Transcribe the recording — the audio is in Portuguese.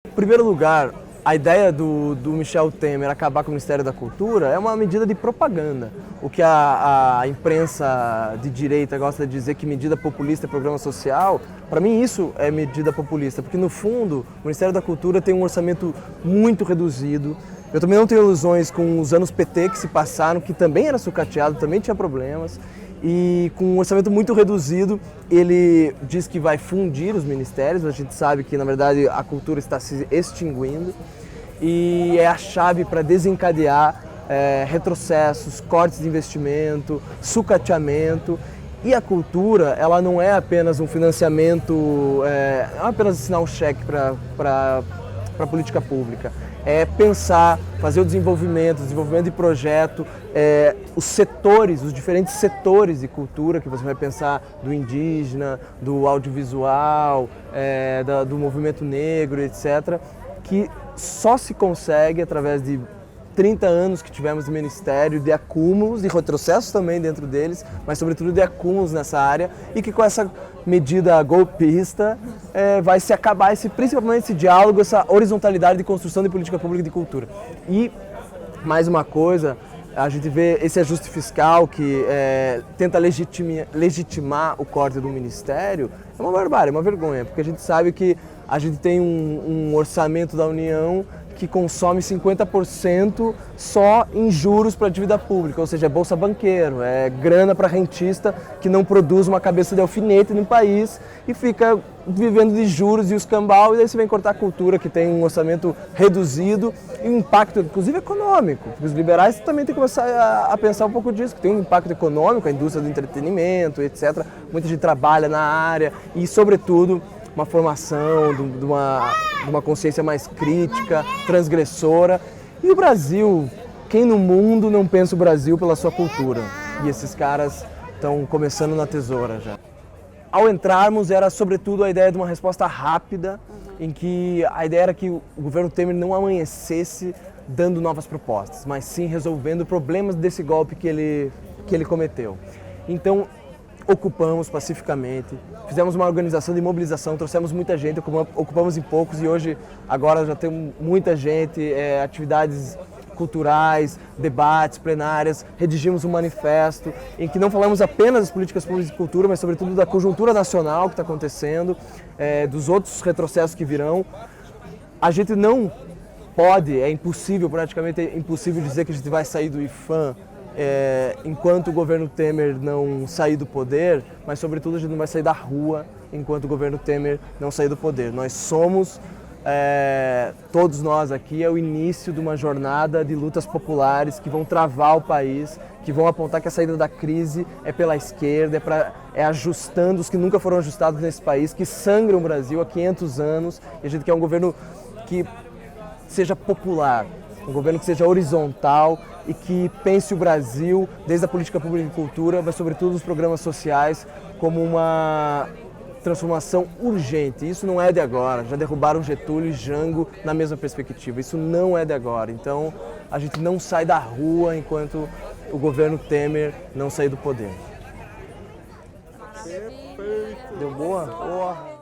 Em primeiro lugar, a ideia do Michel Temer acabar com o Ministério da Cultura é uma medida de propaganda. O que a imprensa de direita gosta de dizer que medida populista é programa social, para mim isso é medida populista, porque no fundo o Ministério da Cultura tem um orçamento muito reduzido. Eu também não tenho ilusões com os anos PT que se passaram, que também era sucateado, também tinha problemas. E com um orçamento muito reduzido, ele diz que vai fundir os ministérios. A gente sabe que, na verdade, a cultura está se extinguindo e é a chave para desencadear retrocessos, cortes de investimento, sucateamento. E a cultura, ela não é apenas um financiamento, não é apenas assinar um cheque para a política pública. É pensar, fazer o desenvolvimento de projeto, os setores, os diferentes setores de cultura, que você vai pensar do indígena, do audiovisual, do movimento negro, etc., que só se consegue através de 30 anos que tivemos de ministério, de acúmulos, de retrocessos também dentro deles, mas sobretudo de acúmulos nessa área, e que com essa medida golpista vai se acabar principalmente esse diálogo, essa horizontalidade de construção de política pública de cultura. E mais uma coisa, a gente vê esse ajuste fiscal que tenta legitimar o corte do ministério, é uma barbárie, é uma vergonha, porque a gente sabe que a gente tem um orçamento da União que consome 50% só em juros para a dívida pública, ou seja, é bolsa banqueiro, é grana para rentista que não produz uma cabeça de alfinete no país e fica vivendo de juros e os cambal, e daí você vem cortar a cultura, que tem um orçamento reduzido e um impacto, inclusive, econômico. Porque os liberais também têm que começar a pensar um pouco disso, que tem um impacto econômico, a indústria do entretenimento, etc. Muita gente trabalha na área e, sobretudo, uma formação, de uma consciência mais crítica, transgressora. E o Brasil, quem no mundo não pensa o Brasil pela sua cultura? E esses caras estão começando na tesoura já. Ao entrarmos, era sobretudo a ideia de uma resposta rápida, em que a ideia era que o governo Temer não amanhecesse dando novas propostas, mas sim resolvendo problemas desse golpe que ele cometeu. Então, ocupamos pacificamente, fizemos uma organização de mobilização, trouxemos muita gente, ocupamos em poucos e hoje, agora já tem muita gente, atividades culturais, debates, plenárias, redigimos um manifesto em que não falamos apenas das políticas públicas de cultura, mas sobretudo da conjuntura nacional que está acontecendo, dos outros retrocessos que virão. A gente não pode, é impossível, praticamente é impossível dizer que a gente vai sair do IPHAN enquanto o governo Temer não sair do poder, mas sobretudo a gente não vai sair da rua enquanto o governo Temer não sair do poder. Nós somos, todos nós aqui, é o início de uma jornada de lutas populares que vão travar o país, que vão apontar que a saída da crise é pela esquerda, é ajustando os que nunca foram ajustados nesse país, que sangram o Brasil há 500 anos, e a gente quer um governo que seja popular, um governo que seja horizontal e que pense o Brasil, desde a política pública de cultura, mas sobretudo os programas sociais, como uma transformação urgente. Isso não é de agora, já derrubaram Getúlio e Jango na mesma perspectiva, isso não é de agora. Então a gente não sai da rua enquanto o governo Temer não sair do poder. Perfeito. Deu boa? Boa.